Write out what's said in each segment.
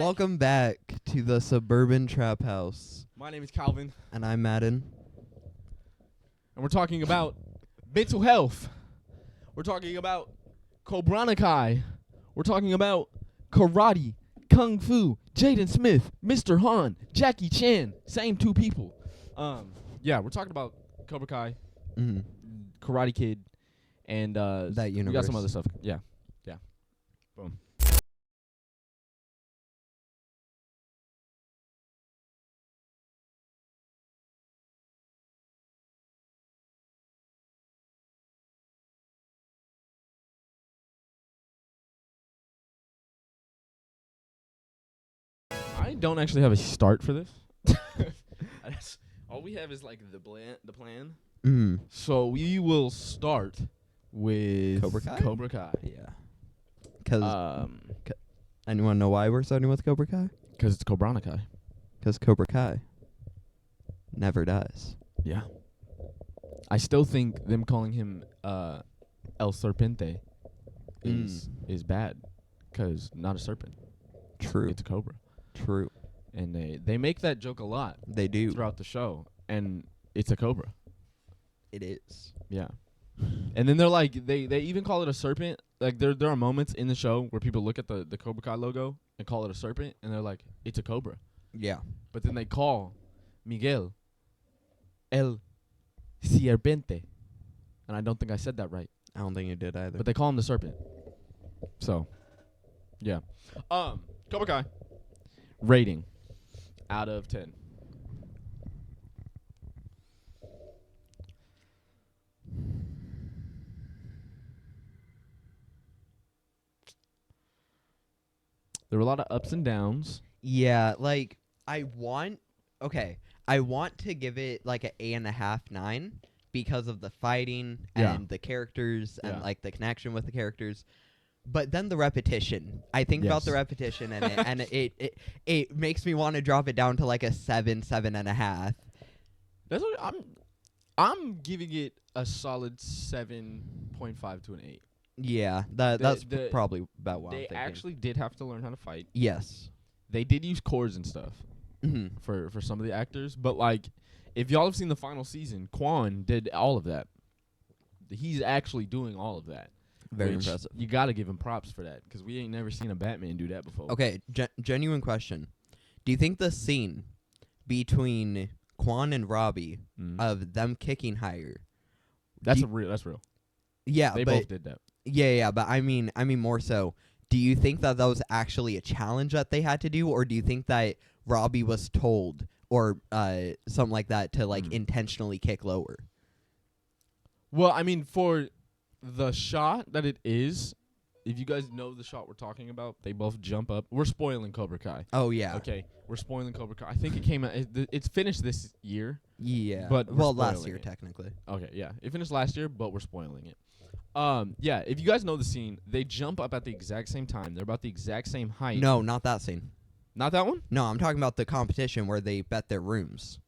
Welcome back to the Suburban Trap House. My name is Calvin, And I'm Madden. and we're talking about mental health. We're talking about Kobranakai. We're talking about karate, kung fu, Jaden Smith, Mr. Han, Jackie Chan. Same two people. Yeah, we're talking about Cobra Kai, Mm-hmm. Karate Kid, and That universe. we got some other stuff. Yeah. Boom. I don't actually have a start for this. All we have is like the plan. Mm-hmm. So we will start with Cobra Kai? Cobra Kai. Yeah. Because Because anyone know why we're starting with Cobra Kai? it's Kobranakai. Because Cobra Kai never dies. Yeah. I still think them calling him El Serpente is bad, because not a serpent. True. It's a cobra. True. And they make that joke a lot They do. throughout the show, and it's a cobra. It is. Yeah. And then they're like, they even call it a serpent. Like, there are moments in the show where people look at the Cobra Kai logo and call it a serpent, and they're like, it's a cobra. Yeah. But then they call Miguel El Serpente. And I don't think I said that right. I don't think you did either. But they call him the serpent. So, yeah. Cobra Kai. Rating out of 10. There were a lot of ups and downs. Yeah, like I want to give it like an 8.5, 9 because of the fighting Yeah. and the characters and Yeah. like the connection with the characters. But then the repetition. I think about the Yes. repetition and it makes me want to drop it down to like a 7, 7.5. That's what I'm giving it a solid 7.5 to an 8. Yeah, that's the- probably about what I'm They thinking. actually did have to learn how to fight. Yes. They did use cords and stuff Mm-hmm. for some of the actors, but like, if y'all have seen the final season, Quan did all of that. He's actually doing all of that. Very which impressive. You gotta give him props for that, because we ain't never seen a Batman do that before. Okay, genuine question. Do you think the scene between Quan and Robbie Mm. of them kicking higher? That's do That's real. Yeah, They but both did that. yeah, but I mean more so. Do you think that was actually a challenge that they had to do, or do you think that Robbie was told or something like that to like intentionally kick lower? Well, I mean, for the shot that it is, if you guys know the shot we're talking about, they both jump up. We're spoiling Cobra Kai. Oh yeah. Okay, we're spoiling Cobra Kai. I think it came out. It's finished this year. Yeah. But we're last spoiling year it. technically. Okay, yeah, it finished last year, but we're spoiling it. Yeah, if you guys know the scene, they jump up at the exact same time. They're about the exact same height. No, not that scene. Not that one? No, I'm talking about the competition where they bet their rooms,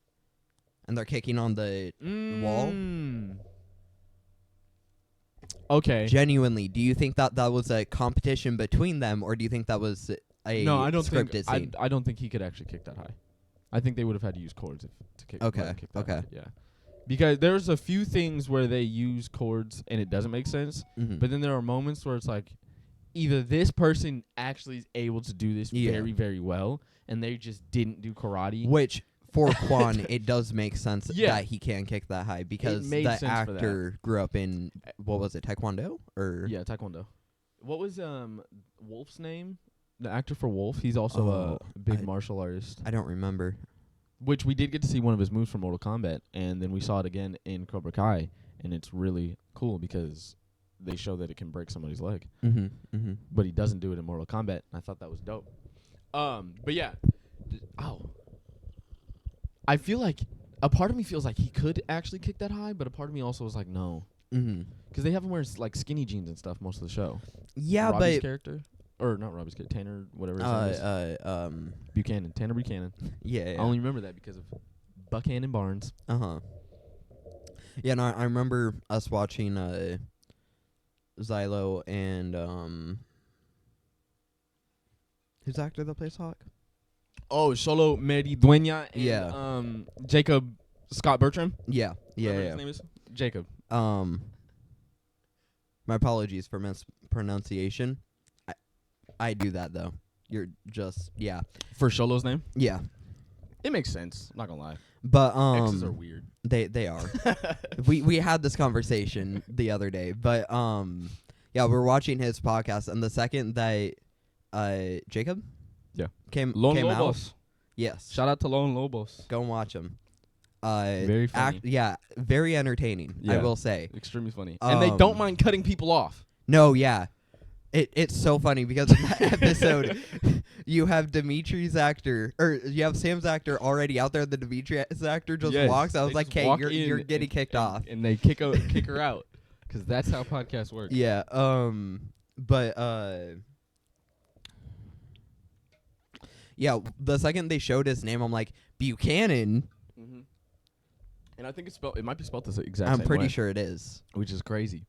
and they're kicking on the wall. Okay. Genuinely, do you think that was a competition between them, or do you think that was a No, I don't scripted think scene? I don't think he could actually kick that high. I think they would have had to use cords to kick. Okay, let him kick that okay. high, yeah. Because there's a few things where they use cords and it doesn't make sense, Mhm. but then there are moments where it's like, either this person actually is able to do this Yeah. very, very well, and they just didn't do karate. Which for Quan, it does make sense Yeah. that he can kick that high because made the sense for that. actor grew up in what was it, Taekwondo or Yeah, Taekwondo. What was Wolf's name? The actor for Wolf. He's also Oh, a big I- martial artist. I don't remember. Which we did get to see one of his moves from Mortal Kombat, and then we saw it again in Cobra Kai, and it's really cool because they show that it can break somebody's leg, Mm-hmm. Mm-hmm. but he doesn't do it in Mortal Kombat. And I thought that was dope. But yeah, I feel like a part of me feels like he could actually kick that high, but a part of me also was like, no, Mm-hmm. because they have him wear like skinny jeans and stuff most of the show. Yeah, Robbie's but character, or not Robbie's character, Tanner, whatever his name is. Buchanan, Tanner Buchanan. yeah. I only remember that because of Buchanan Barnes. Uh-huh. Yeah, no, I remember us watching Xylo and Who's the actor that plays Hawk? Oh, Solo Meridueña and Yeah. Jacob Scott Bertram. Yeah. Whatever his name is. Jacob. My apologies for mispronunciation. I do that though. You're just For Solo's name? yeah. It makes sense. I'm not gonna lie. But X's are weird. They are. we had this conversation the other day, but we're watching his podcast, and the second that Jacob came Lone out, Lobos. yes, Shout out to Lone Lobos. go and watch him. Very funny. Very entertaining. I Yeah. will say. Extremely funny. And they don't mind cutting people off. No, yeah. It's so funny because in that episode, you have Dimitri's actor, or you have Sam's actor already out there. The Dimitri's actor just walks. I was like, "Okay, you're getting kicked off," and they kick her out because that's how podcasts work. Yeah. But yeah. The second they showed his name, I'm like, Buchanan. Mm-hmm. And I think it's spelled. It might be spelled the exact I'm same pretty way, sure it is. which is crazy.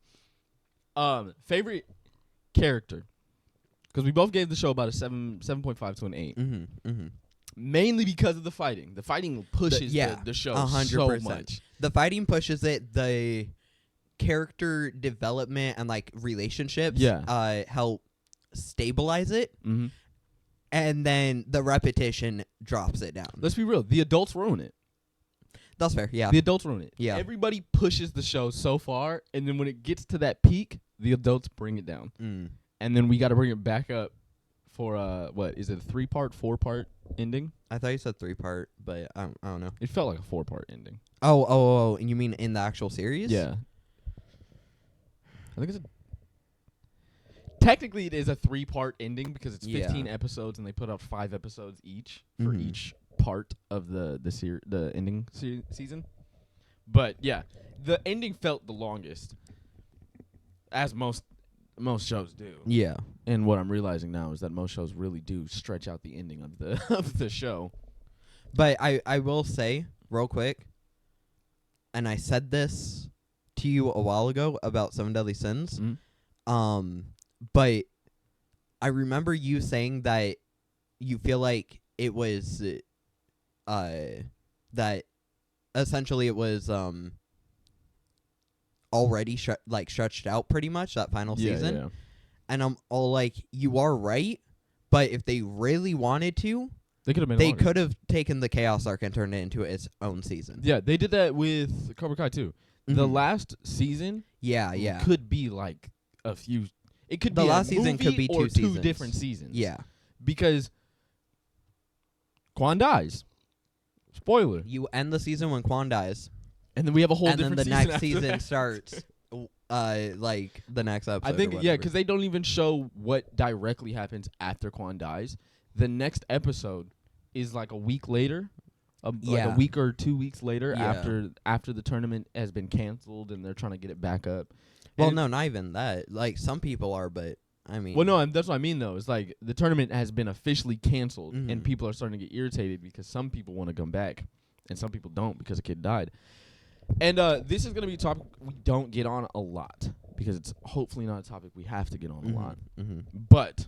Favorite character, because we both gave the show about a 7.5 to an 8. Mm-hmm. Mm-hmm. Mainly because of the fighting. The fighting pushes the show 100%. so much. The fighting pushes it. The character development and like relationships help stabilize it. Mm-hmm. And then the repetition drops it down. Let's be real. The adults ruin it. That's fair. Yeah. The adults ruin it. Yeah. Everybody pushes the show so far, and then when it gets to that peak, the adults bring it down. And then we got to bring it back up for what is it, a 3-part, 4-part ending? I thought you said 3-part, but I don't know. It felt like a 4-part ending. Oh, and you mean in the actual series? Yeah. I think technically it is a 3-part ending because it's 15 episodes and they put out 5 episodes each for each part of the ending season. But yeah, the ending felt the longest, as most shows do. Yeah. And what I'm realizing now is that most shows really do stretch out the ending of the of the show. But I will say real quick, and I said this to you a while ago about 7 Deadly Sins. But I remember you saying that you feel like it was that essentially it was already stretched out pretty much, that final season. Yeah. And I'm all like, you are right, but if they really wanted to, they could have taken the Chaos arc and turned it into its own season. Yeah, they did that with Cobra Kai too. Mm-hmm. The last season could be like a few. It could be the last season movie could be or 2 seasons. 2 different seasons. Yeah. Because Quan dies. Spoiler. You end the season when Quan dies. And then we have a whole and different then the season next after season that. starts like the next episode. I think or because they don't even show what directly happens after Quan dies. The next episode is like a week later. Like a week or 2 weeks later after the tournament has been canceled and they're trying to get it back up. Well, no, not even that. Like some people are, but I mean. Well, no, that's what I mean though. It's like the tournament has been officially canceled and people are starting to get irritated because some people want to come back and some people don't because a kid died. And this is going to be a topic we don't get on a lot because it's hopefully not a topic we have to get on a lot. But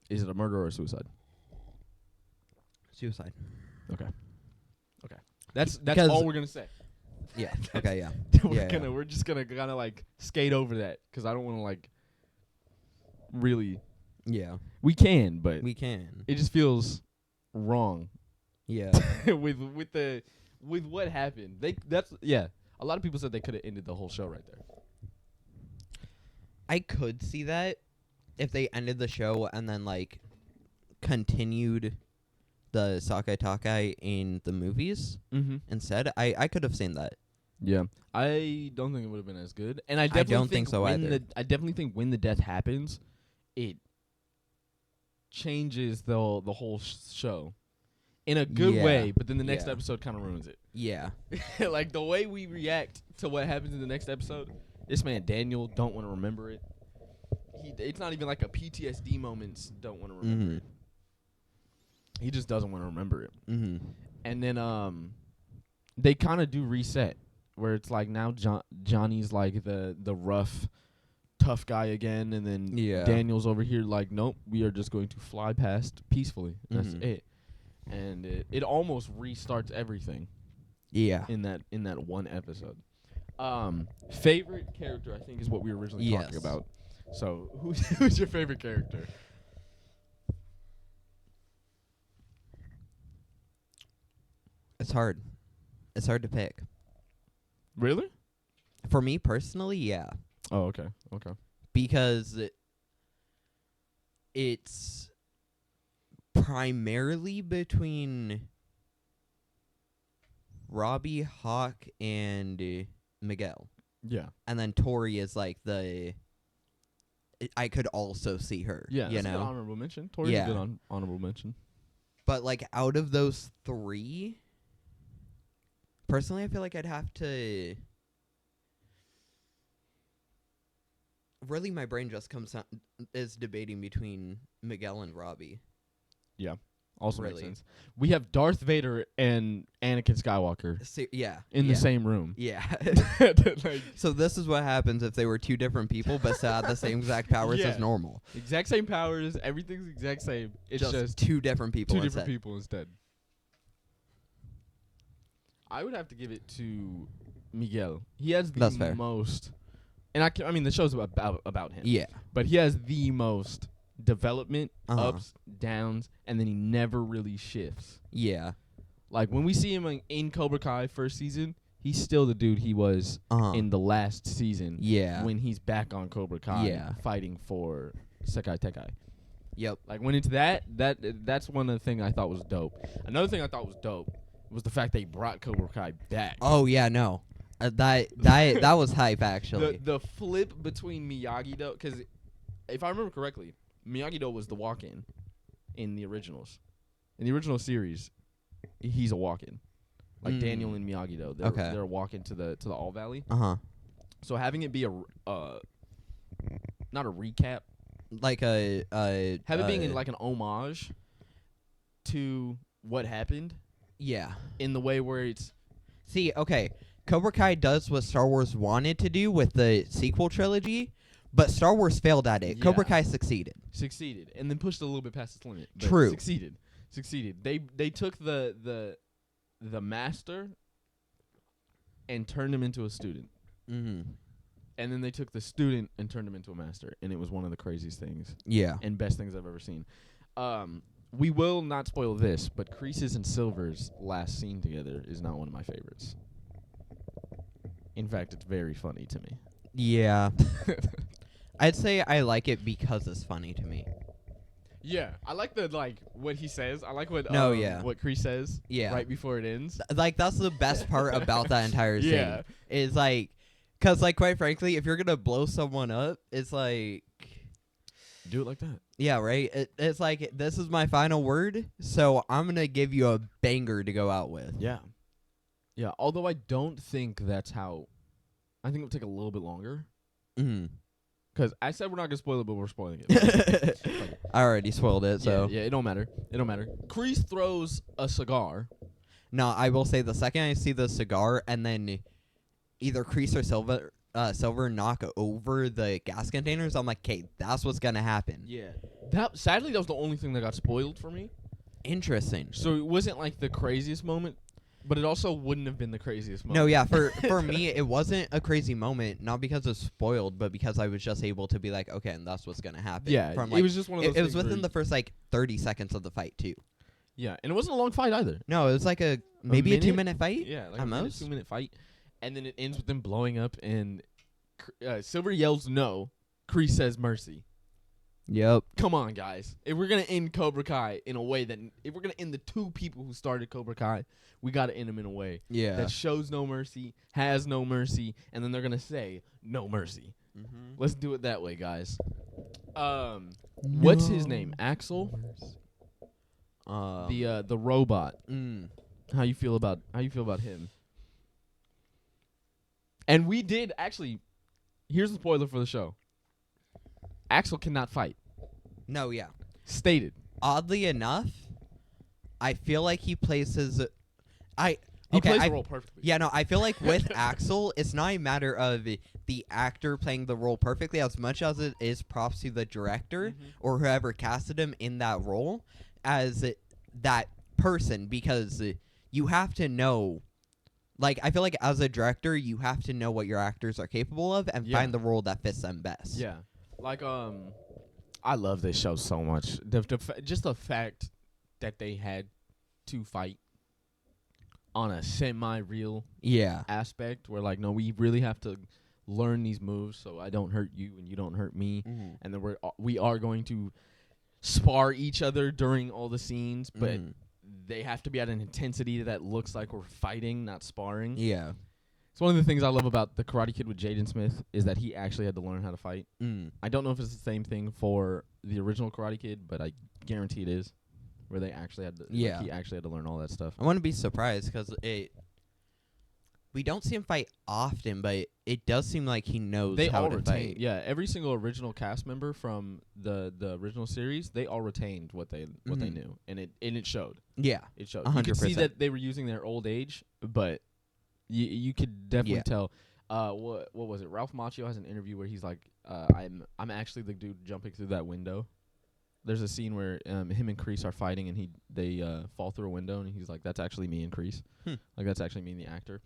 is it a murder or a suicide? Suicide. Okay. That's all we're gonna say. Yeah. Okay. Yeah. We're just gonna kind of like skate over that because I don't want to like really. Yeah. We can, but we can. It just feels wrong. Yeah. with what happened. A lot of people said they could have ended the whole show right there. I could see that if they ended the show and then like continued the Sakai Takai in the movies instead. I could have seen that. Yeah. I don't think it would have been as good. And I definitely don't think so either. I definitely think when the death happens, it changes the whole show in a good way, but then the next episode kind of ruins it. Yeah. Like the way we react to what happens in the next episode, this man Daniel don't want to remember it. It's not even like a PTSD moments don't want to remember it. He just doesn't want to remember it. And then they kind of do reset where it's like now Johnny's like the rough, tough guy again, and then Yeah. Daniel's over here like, nope, we are just going to fly past peacefully. That's it. And it almost restarts everything Yeah. in that one episode. Favorite character, I think, is what we were originally talking about. So who's your favorite character? It's hard. It's hard to pick. Really? For me personally, yeah. Oh, okay. Okay. Because it's primarily between Robbie, Hawk, and Miguel. Yeah. And then Tori is like I could also see her. Yeah, you that's a good know? honorable mention. Tori's a good honorable mention. But like out of those three, personally I feel like I'd have to really my brain just is debating between Miguel and Robbie. Yeah. Also Really. makes sense. We have Darth Vader and Anakin Skywalker in the same room. Yeah. Like, So this is what happens if they were two different people but still had the same exact powers as normal. exact same powers, everything's the exact same. It's just two different people. two different people instead. I would have to give it to Miguel. He has That's the fair. most, and I mean the show's about him. Yeah. But he has the most development, Uh-huh. ups, downs, and then he never really shifts. Yeah. Like when we see him in Cobra Kai first season, he's still the dude he was in the last season. Yeah. When he's back on Cobra Kai, fighting for Sekai Tekai. Yep. Like went into that's one of the things I thought was dope. Another thing I thought was dope was the fact they brought Cobra Kai back. Oh yeah, no. That was hype actually. The flip between Miyagi-Do, because if I remember correctly, Miyagi-Do was the walk-in in the originals. In the original series, he's a walk-in. Like Daniel and Miyagi-Do, they're walking to the All Valley. So having it be not a recap, like have have it being in like an homage to what happened. Yeah. In the way where it's See, okay, Cobra Kai does what Star Wars wanted to do with the sequel trilogy, but Star Wars failed at it. Yeah. Cobra Kai succeeded. And then pushed a little bit past its limit. But True. Succeeded. They took the master and turned him into a student. Mm-hmm. And then they took the student and turned him into a master, and it was one of the craziest things Yeah. and best things I've ever seen. We will not spoil this, but Kreese's and Silver's last scene together is not one of my favorites. In fact, it's very funny to me. Yeah. I'd say I like it because it's funny to me. Yeah, I like what he says. I like what what Kreese says right before it ends. Like that's the best part about that entire scene. Yeah. Is like, cause like quite frankly, if you're gonna blow someone up, it's like do it like that. Yeah, right. It's like this is my final word, so I'm gonna give you a banger to go out with. Yeah. Yeah. Although I don't think that's how. I think it'll take a little bit longer. Mm-hmm. Because I said we're not gonna spoil it, but we're spoiling it. I already spoiled it, so yeah, it don't matter. Kreese throws a cigar. No, I will say the second I see the cigar, and then either Kreese or Silver knock over the gas containers, I'm like, okay, that's what's gonna happen. Yeah. Sadly, that was the only thing that got spoiled for me. Interesting. So it wasn't like the craziest moment, but it also wouldn't have been the craziest moment. No, yeah, for me, it wasn't a crazy moment, not because it's spoiled, but because I was just able to be like, okay, and that's what's gonna happen. Yeah, from, it was just one of those It was things within the first, 30 seconds of the fight, too. Yeah, and it wasn't a long fight either. No, it was like maybe a 2-minute fight? Yeah, like at a most. 2-minute fight. And then it ends with them blowing up, and Silver yells no. Kreese says mercy. Yep. Come on, guys. If we're going to end Cobra Kai in a way that, if we're going to end the two people who started Cobra Kai, we got to end them in a way that shows no mercy, has no mercy, and then they're going to say no mercy. Mm-hmm. Let's do it that way, guys. What's his name? Axel? The robot. How you feel about him? And we did actually. Here's the spoiler for the show. Axel cannot fight. No, yeah. Stated. Oddly enough, I feel like he plays his. He Okay, plays I- the role perfectly. Yeah, no, I feel like with Axel, it's not a matter of the actor playing the role perfectly as much as it is props to the director or whoever casted him in that role as that person, because you have to know. Like, I feel like as a director, you have to know what your actors are capable of and Yeah. find the role that fits them best. Yeah, like I love this show so much. Just the fact that they had to fight on a semi-real Yeah. aspect, where like, no, we really have to learn these moves so I don't hurt you and you don't hurt me, and then we are going to spar each other during all the scenes, but they have to be at an intensity that looks like we're fighting, not sparring. Yeah. It's one of the things I love about The Karate Kid with Jaden Smith is that he actually had to learn how to fight. I don't know if it's the same thing for the original Karate Kid, but I guarantee it is, where they actually had to. Yeah. Like, he actually had to learn all that stuff. I wouldn't be surprised because we don't see him fight often, but it does seem like he knows They how all to retained. fight. Yeah, every single original cast member from the original series, they all retained what they knew, and it showed. Yeah. It showed. You could see 100%. that they were using their old age, but you could definitely tell. What was it? Ralph Macchio has an interview where he's like, I'm actually the dude jumping through that window. There's a scene where him and Kreese are fighting, and they fall through a window, and he's like, that's actually me and Kreese. Like, that's actually me and the actor.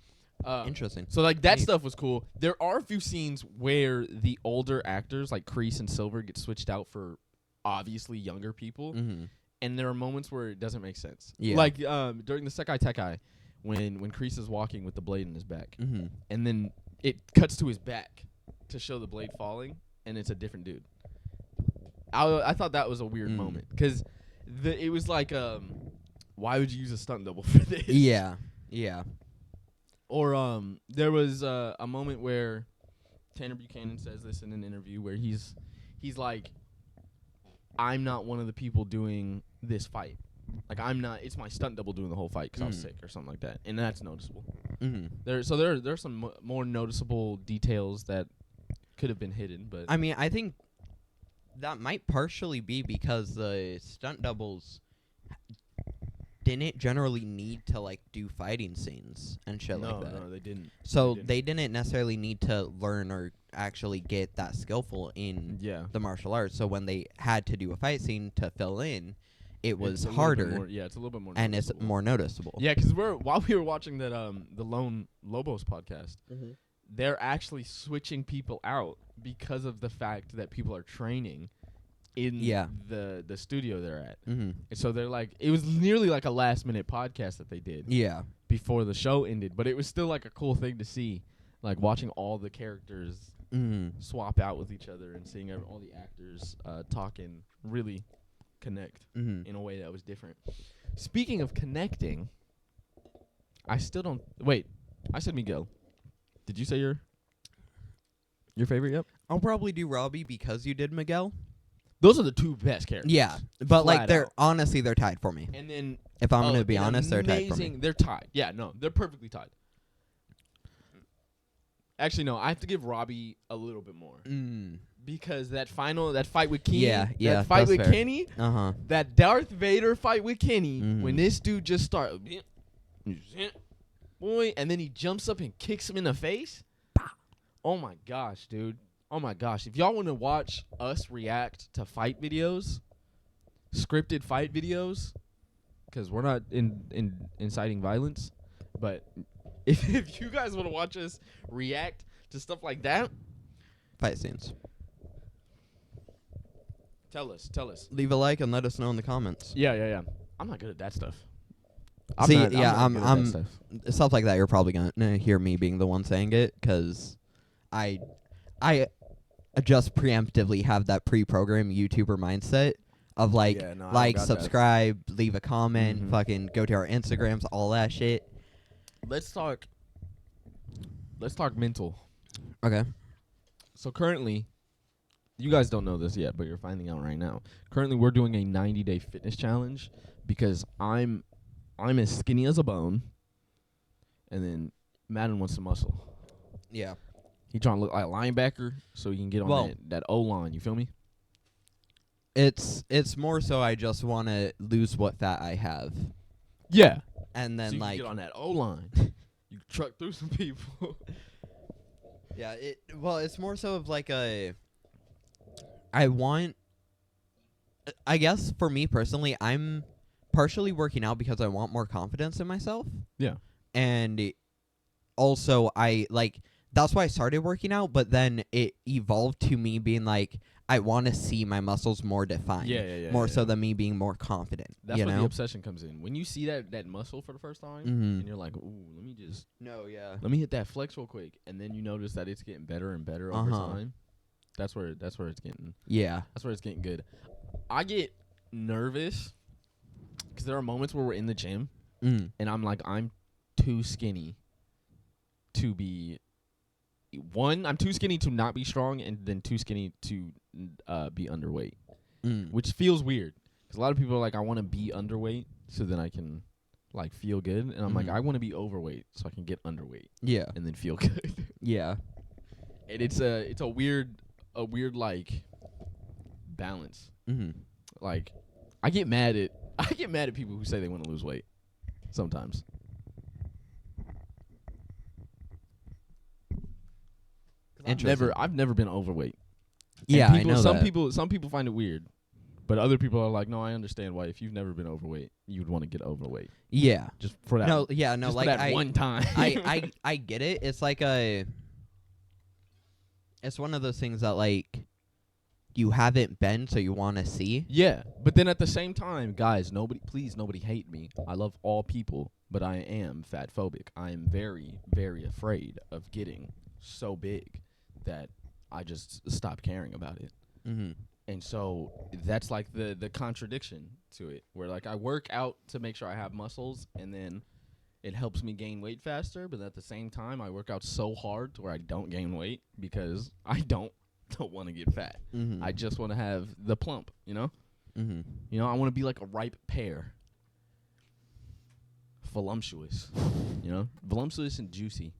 Interesting. So like that stuff was cool. There are a few scenes where the older actors like Kreese and Silver get switched out for obviously younger people, and there are moments where it doesn't make sense. Yeah. Like during the Sekai Tekai, when Kreese is walking with the blade in his back, and then it cuts to his back to show the blade falling, and it's a different dude. I thought that was a weird moment because it was like, why would you use a stunt double for this? Yeah. Yeah. Or there was a moment where Tanner Buchanan says this in an interview where he's like, I'm not one of the people doing this fight. Like, I'm not. It's my stunt double doing the whole fight because I was sick or something like that, and that's noticeable. There's some more noticeable details that could have been hidden, but I mean, I think that might partially be because the stunt doubles didn't generally need to like do fighting scenes and shit like that. No, they didn't. So they didn't necessarily need to learn or actually get that skillful in the martial arts. So when they had to do a fight scene to fill in, it was harder. It's a little bit more. And it's more noticeable. Yeah, because while we were watching that the Lone Lobos podcast, they're actually switching people out because of the fact that people are training in the studio they're at. And so they're like, it was nearly like a last minute podcast that they did before the show ended, but it was still like a cool thing to see, like watching all the characters swap out with each other and seeing all the actors talk and really connect in a way that was different. Speaking of connecting, I still don't wait. I said Miguel. Did you say your favorite? Yep. I'll probably do Robbie because you did Miguel. Those are the two best characters. Yeah, but like Flat out. honestly they're tied for me. And then If I'm gonna be honest, they're tied for me. They're tied. Yeah, no, they're perfectly tied. Actually, no, I have to give Robbie a little bit more because that fight with Kenny, that fight with Kenny, that Darth Vader fight with Kenny, when this dude just started, boy, and then he jumps up and kicks him in the face. Oh my gosh, dude. Oh my gosh. If y'all want to watch us react to fight videos, scripted fight videos, because we're not inciting violence, but if you guys want to watch us react to stuff like that, Fight scenes. tell us. Leave a like and let us know in the comments. Yeah. I'm not good at that stuff. I'm stuff like that. You're probably gonna hear me being the one saying it because I just preemptively have that pre-programmed YouTuber mindset of like, subscribe, leave a comment, fucking go to our Instagrams, all that shit. Let's talk mental. Okay. So currently, you guys don't know this yet, but you're finding out right now. Currently, we're doing a 90-day fitness challenge because I'm as skinny as a bone, and then Madden wants some muscle. Yeah. He trying to look like a linebacker so he can get on that O-line. You feel me? It's more so I just want to lose what fat I have. Yeah. and then so you like can get on that O line. You can truck through some people. yeah, it's more so of like I want. I guess for me personally, I'm partially working out because I want more confidence in myself. Yeah. And also I like that's why I started working out, but then it evolved to me being like I want to see my muscles more defined. More so than me being more confident. That's you where know? the obsession comes in. When you see that muscle for the first time, Mhm. and you're like, ooh, let me hit that flex real quick, and then you notice that it's getting better and better over time. That's where it's getting. Yeah. That's where it's getting good. I get nervous because there are moments where we're in the gym, and I'm like, I'm too skinny to be. One, I'm too skinny to not be strong, and then too skinny to be underweight, which feels weird. Because a lot of people are like, I want to be underweight so then I can like feel good, and I'm like, I want to be overweight so I can get underweight. Yeah. And then feel good. Yeah. And it's a weird like balance. Like I get mad at people who say they want to lose weight sometimes. I've never been overweight. Yeah, and I know some that. some people find it weird, but other people are like, no, I understand why. If you've never been overweight, you'd want to get overweight. Yeah. Just for that. No, just like for that one time. I get it. It's like it's one of those things that like you haven't been, so you want to see. Yeah, but then at the same time, guys, nobody hate me. I love all people, but I am fat phobic. I am very, very afraid of getting so big that I just stop caring about it. And so that's like the contradiction to it, where like I work out to make sure I have muscles, and then it helps me gain weight faster. But at the same time, I work out so hard to where I don't gain weight because I don't want to get fat. I just want to have the plump, you know? You know, I want to be like a ripe pear. Voluptuous. You know? Voluptuous and juicy.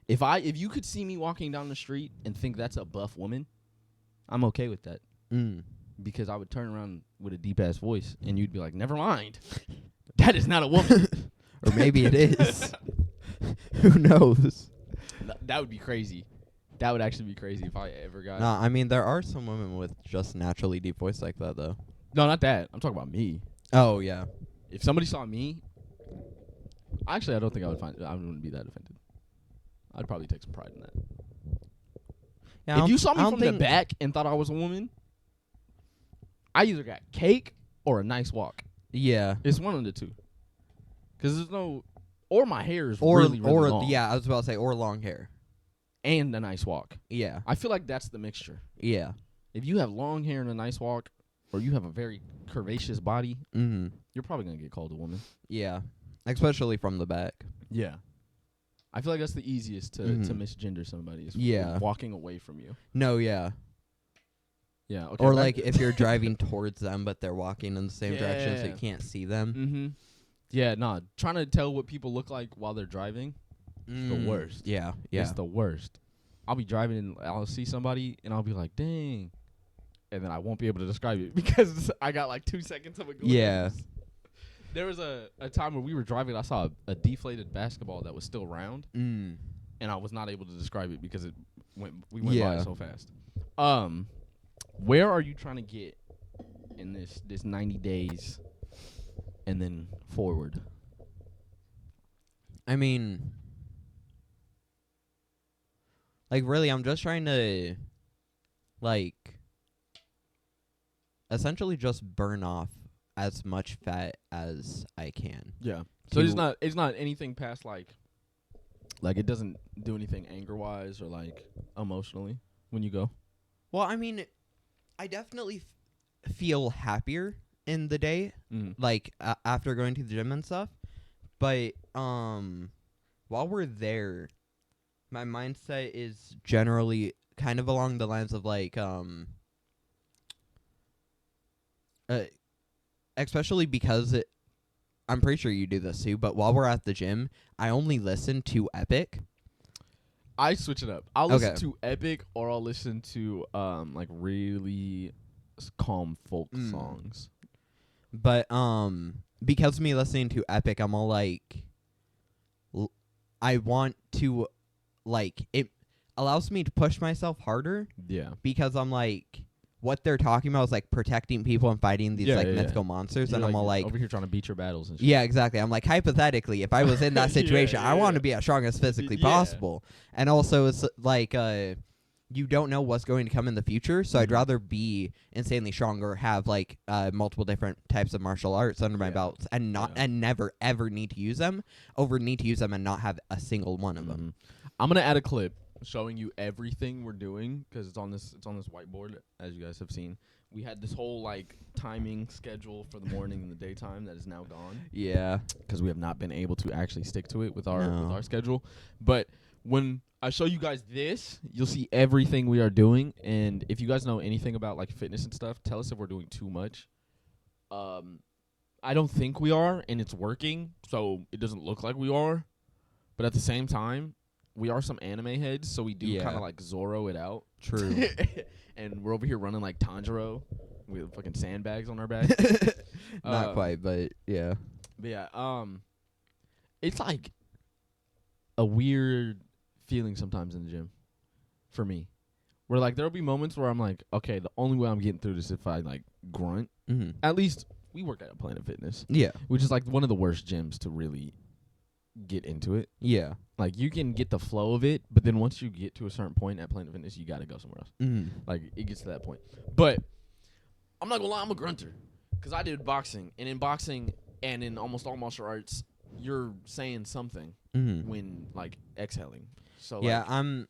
If you could see me walking down the street and think that's a buff woman, I'm okay with that. Because I would turn around with a deep-ass voice, and you'd be like, never mind. That is not a woman. Or maybe it is. Who knows? That would be crazy. That would actually be crazy if I ever got... Nah, I mean, there are some women with just naturally deep voice like that, though. No, not that. I'm talking about me. Oh, yeah. If somebody saw me... Actually, I don't think I wouldn't be that offended. I'd probably take some pride in that. Yeah, if you saw me from the back and thought I was a woman, I either got cake or a nice walk. Yeah. It's one of the two. Because there's no... Or my hair is really long. Yeah, I was about to say, or long hair. And a nice walk. Yeah. I feel like that's the mixture. Yeah. If you have long hair and a nice walk, or you have a very curvaceous body, you're probably going to get called a woman. Yeah. Especially from the back. Yeah. I feel like that's the easiest to misgender somebody is walking away from you. No, yeah. Yeah. Okay, or like if you're driving towards them, but they're walking in the same direction, so you can't see them. Yeah, nah. Trying to tell what people look like while they're driving, the worst. Yeah, yeah. It's the worst. I'll be driving and I'll see somebody and I'll be like, dang. And then I won't be able to describe it because I got like 2 seconds of a glimpse. Yeah. There was a time where we were driving, I saw a deflated basketball that was still round. And I was not able to describe it because we went by so fast. Where are you trying to get in this 90 days and then forward? I mean, like, really, I'm just trying to, like, essentially just burn off as much fat as I can. Yeah. So it's not anything past like it doesn't do anything anger wise or like emotionally when you go. Well, I mean, I definitely feel happier in the day, like after going to the gym and stuff. But while we're there, my mindset is generally kind of along the lines of like especially because I'm pretty sure you do this too, but while we're at the gym, I only listen to Epic. I switch it up. I'll listen to Epic or I'll listen to like really calm folk songs. But because of me listening to Epic, I'm all like, I want to, like, it allows me to push myself harder Yeah. because I'm like, what they're talking about is like protecting people and fighting these mythical monsters, You're and I'm all like, over here trying to beat your battles and shit. yeah, exactly. I'm like, hypothetically, if I was in that situation, I want to be as strong as physically possible, and also it's like, you don't know what's going to come in the future, so I'd rather be insanely strong or have like multiple different types of martial arts under my belts and and never ever need to use them over need to use them and not have a single one of them. I'm gonna add a clip showing you everything we're doing because it's on this whiteboard, as you guys have seen. We had this whole like timing schedule for the morning and the daytime that is now gone. Yeah, because we have not been able to actually stick to it with our schedule. But when I show you guys this, you'll see everything we are doing. And if you guys know anything about like fitness and stuff, tell us if we're doing too much. I don't think we are, and it's working, so it doesn't look like we are. But at the same time, we are some anime heads, so we do kind of like Zorro it out. True. And we're over here running like Tanjiro with fucking sandbags on our back. Not quite, but yeah. But yeah, it's like a weird feeling sometimes in the gym for me. Where like there'll be moments where I'm like, okay, the only way I'm getting through this is if I like grunt. Mm-hmm. At least we work at a Planet Fitness. Yeah. Which is like one of the worst gyms to really get into it. Yeah. Like you can get the flow of it, but then once you get to a certain point at Planet Fitness, you got to go somewhere else. Mm-hmm. Like it gets to that point. But I'm not gonna lie, I'm a grunter because I did boxing, and in boxing and in almost all martial arts, you're saying something when like exhaling. So yeah, like,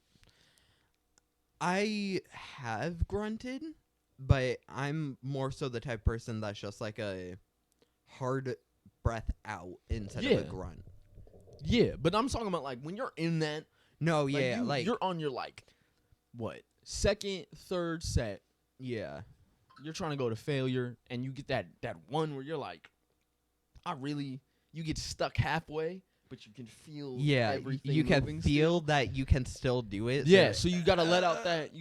I have grunted, but I'm more so the type of person that's just like a hard breath out instead of a grunt. Yeah, but I'm talking about like when you're in that. No, yeah, you're on your like what second, third set. Yeah, you're trying to go to failure, and you get that one where you're like, you get stuck halfway, but you can feel everything. You can feel still. that you can still do it. Yeah, so you gotta let out that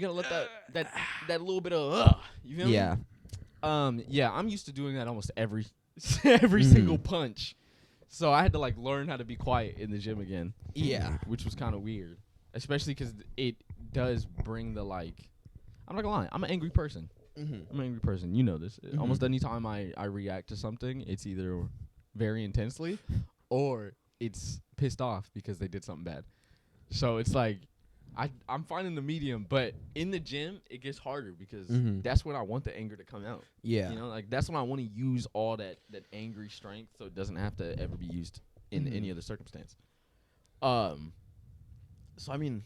that little bit of you feel me? Yeah. Yeah, I'm used to doing that almost every single punch. So I had to like learn how to be quiet in the gym again. Yeah, which was kind of weird, especially because it does bring the like. I'm not gonna lie, I'm an angry person. I'm an angry person. You know this. Almost any time I react to something, it's either very intensely or it's pissed off because they did something bad. So it's like I'm finding the medium, but in the gym it gets harder because that's when I want the anger to come out. Yeah. You know, like that's when I want to use all that angry strength so it doesn't have to ever be used in any other circumstance. So I mean,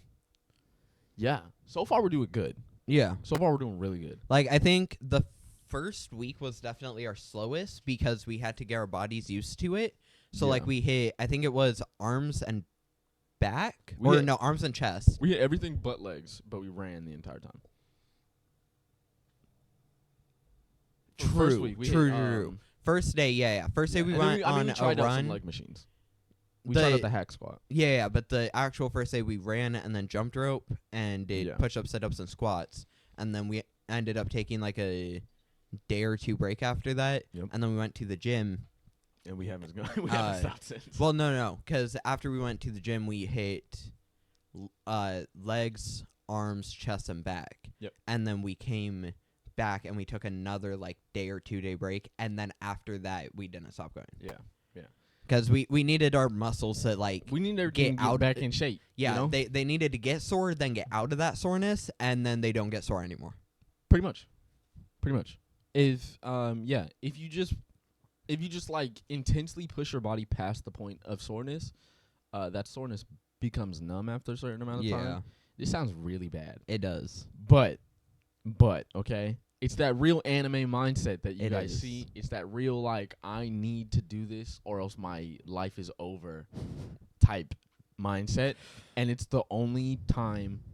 yeah. So far we're doing good. Yeah. So far we're doing really good. Like I think the first week was definitely our slowest because we had to get our bodies used to it. So like we hit, I think it was arms and back arms and chest. We hit everything but legs, but we ran the entire time. True. First day, yeah. First day we went on we tried a out run. some leg machines. We tried out the hack squat. Yeah, but the actual first day we ran and then jumped rope and did push-ups, sit-ups, and squats. And then we ended up taking like a day or two break after that. Yep. And then we went to the gym. And we haven't haven't stopped since. Well, no, because after we went to the gym, we hit legs, arms, chest, and back. Yep. And then we came back and we took another like day or 2 day break. And then after that, we didn't stop going. Yeah. Because we needed our muscles to like we need to get back in shape. Yeah, you know? they needed to get sore, then get out of that soreness, and then they don't get sore anymore. Pretty much. If you just like intensely push your body past the point of soreness, that soreness becomes numb after a certain amount of time. This sounds really bad. It does. But okay. It's that real anime mindset that you guys see. It's that real, like, I need to do this or else my life is over type mindset. And it's the only time,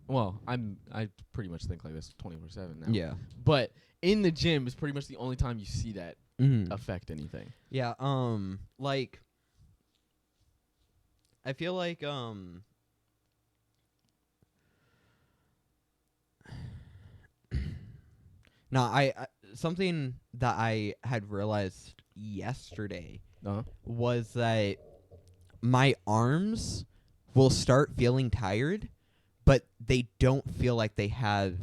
well, I pretty much think like this 24/7 now. Yeah. But in the gym is pretty much the only time you see that affect anything. Yeah, like, I feel like, no, I something that I had realized yesterday Uh-huh. was that my arms will start feeling tired, but they don't feel like they have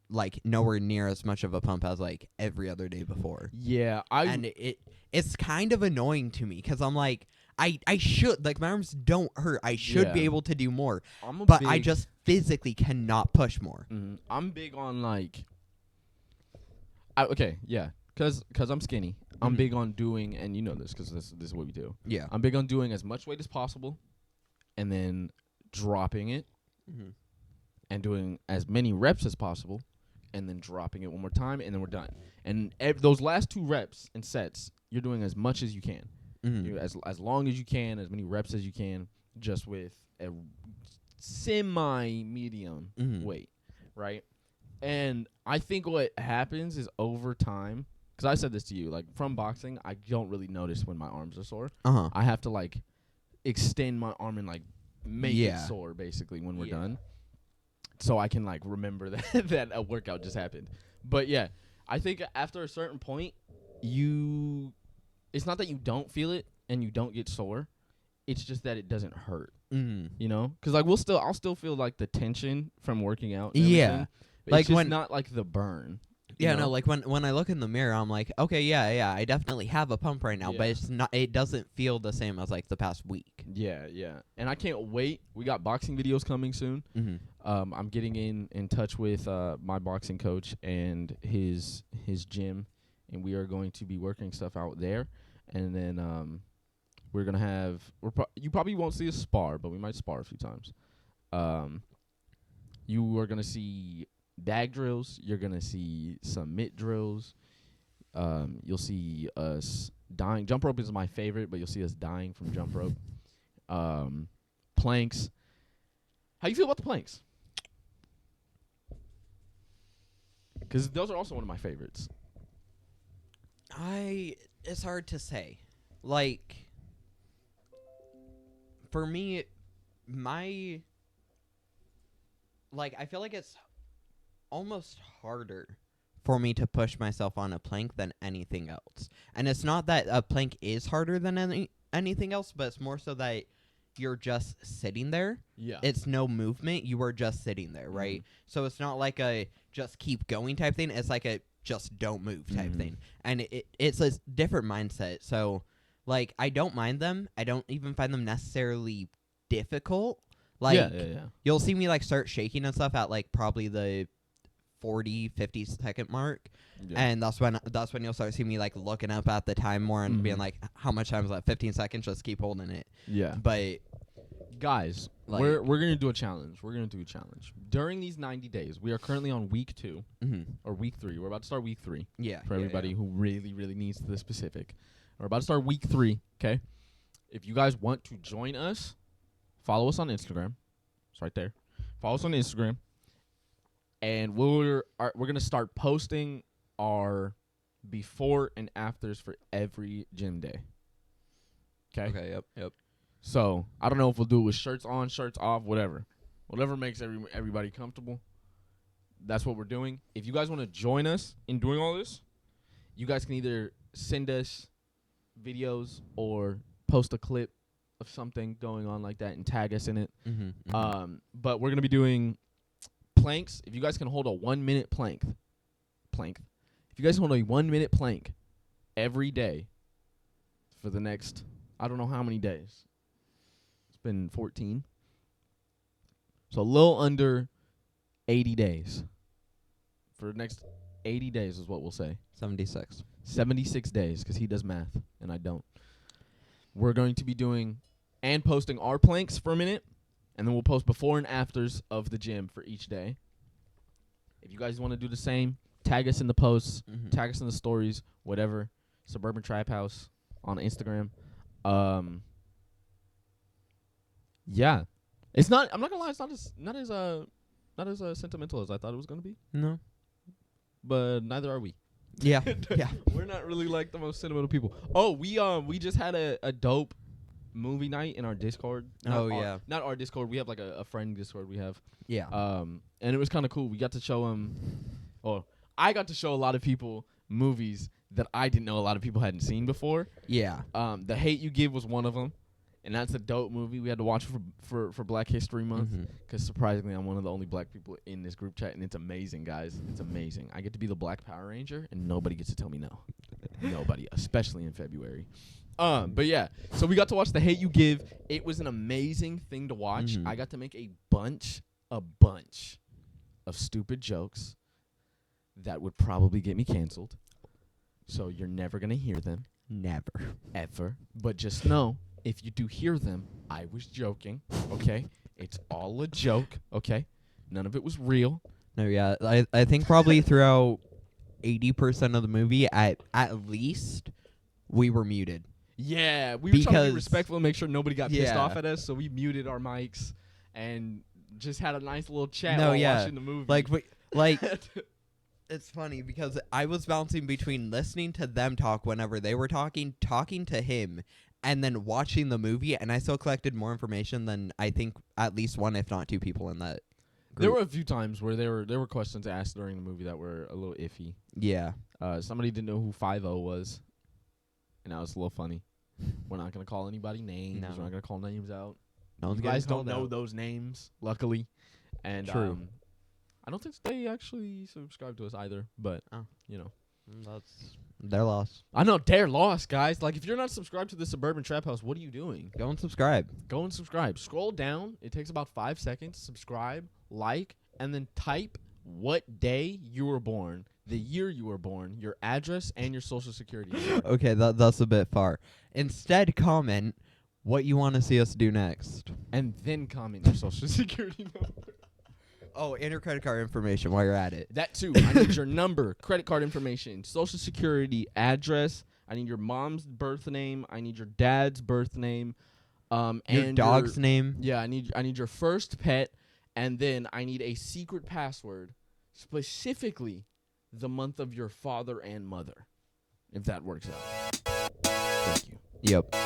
like nowhere near as much of a pump as like every other day before. Yeah, And it's kind of annoying to me because I'm like, I should, like, my arms don't hurt. I should be Yeah. able to do more, I'm but I just physically cannot push more. I'm big on like. Okay, yeah, cause I'm skinny. I'm Mhm. big on doing, and you know this, cause this is what we do. Yeah. I'm big on doing as much weight as possible, and then dropping it, Mm-hmm. and doing as many reps as possible, and then dropping it one more time, and then we're done. And those last 2 reps and sets, you're doing as much as you can. Mm-hmm. You're as long as you can, as many reps as you can, just with a semi-medium Mhm. weight, right? And I think what happens is over time, because I said this to you, like from boxing, I don't really notice when my arms are sore. Uh-huh. I have to like extend my arm and like make it Yeah. sore basically when we're Yeah. done, so I can like remember that that a workout just happened. But yeah, I think after a certain point, it's not that you don't feel it and you don't get sore. It's just that it doesn't hurt, Mm. you know? Because like I'll still feel like the tension from working out. And Yeah. everything, but Like it's just when- not like the burn. Yeah, you know? no, like when I look in the mirror, I'm like, okay, yeah, I definitely have a pump right now, but Yeah. it's not. It doesn't feel the same as like the past week. Yeah. And I can't wait. We got boxing videos coming soon. Mm-hmm. I'm getting in touch with my boxing coach and his gym, and we are going to be working stuff out there. And then we're gonna have you probably won't see us spar, but we might spar a few times. You are gonna see bag drills. You're gonna see some mitt drills. You'll see us dying. Jump rope is my favorite, but you'll see us dying from jump rope. Planks. How you feel about the planks? Because those are also one of my favorites. It's hard to say. Like, for me, I feel like it's almost harder for me to push myself on a plank than anything else. And it's not that a plank is harder than anything else, but it's more so that you're just sitting there. Yeah. It's no movement. You are just sitting there, right? So it's not like a just keep going type thing. It's like a just don't move type thing. And it's a different mindset. So, like, I don't mind them. I don't even find them necessarily difficult. Like, yeah. you'll see me, like, start shaking and stuff at, like, probably the 40, 50-second mark. Yeah. And that's when you'll start seeing me, like, looking up at the time more and being like, how much time is left? 15 seconds? Just keep holding it. Yeah. But Guys, like, we're going to do a challenge. We're going to do a challenge. During these 90 days, we are currently on week 2 or week 3. We're about to start week 3 yeah. for everybody who really, really needs the specific. We're about to start week 3, okay? If you guys want to join us, follow us on Instagram. It's right there. Follow us on Instagram. And we're going to start posting our before and afters for every gym day. Okay? Yep. So, I don't know if we'll do it with shirts on, shirts off, whatever. Whatever makes everybody comfortable. That's what we're doing. If you guys want to join us in doing all this, you guys can either send us videos or post a clip of something going on like that and tag us in it. But we're going to be doing planks. If you guys can hold a 1-minute plank. If you guys hold a 1-minute plank every day for the next, I don't know how many days. It's been 14. So a little under 80 days. For the next 80 days is what we'll say. 76. 76 days, because he does math and I don't. We're going to be doing and posting our planks for a minute, and then we'll post before and afters of the gym for each day. If you guys want to do the same, tag us in the posts, tag us in the stories, whatever. Suburban Trap House on Instagram. Yeah. It's not, I'm not gonna lie, it's not as sentimental as I thought it was gonna be. No. But neither are we. Yeah. Yeah. We're not really like the most sentimental people. Oh, we just had a dope movie night in our Discord. Not our Discord. We have like a friend Discord we have. Yeah. And it was kind of cool. We got to show I got to show a lot of people movies that I didn't know a lot of people hadn't seen before. Yeah. The Hate You Give was one of them, and that's a dope movie. We had to watch it for Black History Month because surprisingly, I'm one of the only black people in this group chat, and it's amazing, guys. It's amazing. I get to be the Black Power Ranger, and nobody gets to tell me no. Nobody, especially in February. But yeah, so we got to watch The Hate You Give. It was an amazing thing to watch. I got to make a bunch of stupid jokes that would probably get me canceled. So you're never going to hear them. Never. Ever. But just know, if you do hear them, I was joking, okay? It's all a joke, okay? None of it was real. No, yeah. I think probably throughout 80% of the movie, at least, we were muted. Yeah, we were trying to be Because- respectful and make sure nobody got pissed Yeah. off at us, so we muted our mics and just had a nice little chat No, while yeah. watching the movie. Like, it's funny because I was bouncing between listening to them talk whenever they were talking to him, and then watching the movie, and I still collected more information than I think at least one, if not two people in that group. there were a few times where there were questions asked during the movie that were a little iffy. Yeah. Somebody didn't know who 5-0 was, and that was a little funny. We're not going to call anybody names. No. We're not going to call names out. No one's You guys getting don't called know out. those names, luckily. And True. I don't think they actually subscribe to us either, but, you know. That's their loss. I know they're lost, guys. Like, if you're not subscribed to the Suburban Trap House, what are you doing? Go and subscribe. Go and subscribe. Scroll down. It takes about 5 seconds. Subscribe, like, and then type what day you were born, the year you were born, your address, and your social security number. Okay, that's a bit far. Instead, comment what you want to see us do next. And then comment your social security number. Oh, and your credit card information while you're at it. That too. I need your number, credit card information, social security, address. I need your mom's birth name. I need your dad's birth name. Your And dog's name. Yeah, I need your first pet, and then I need a secret password, specifically the month of your father and mother, if that works out. Thank you. Yep.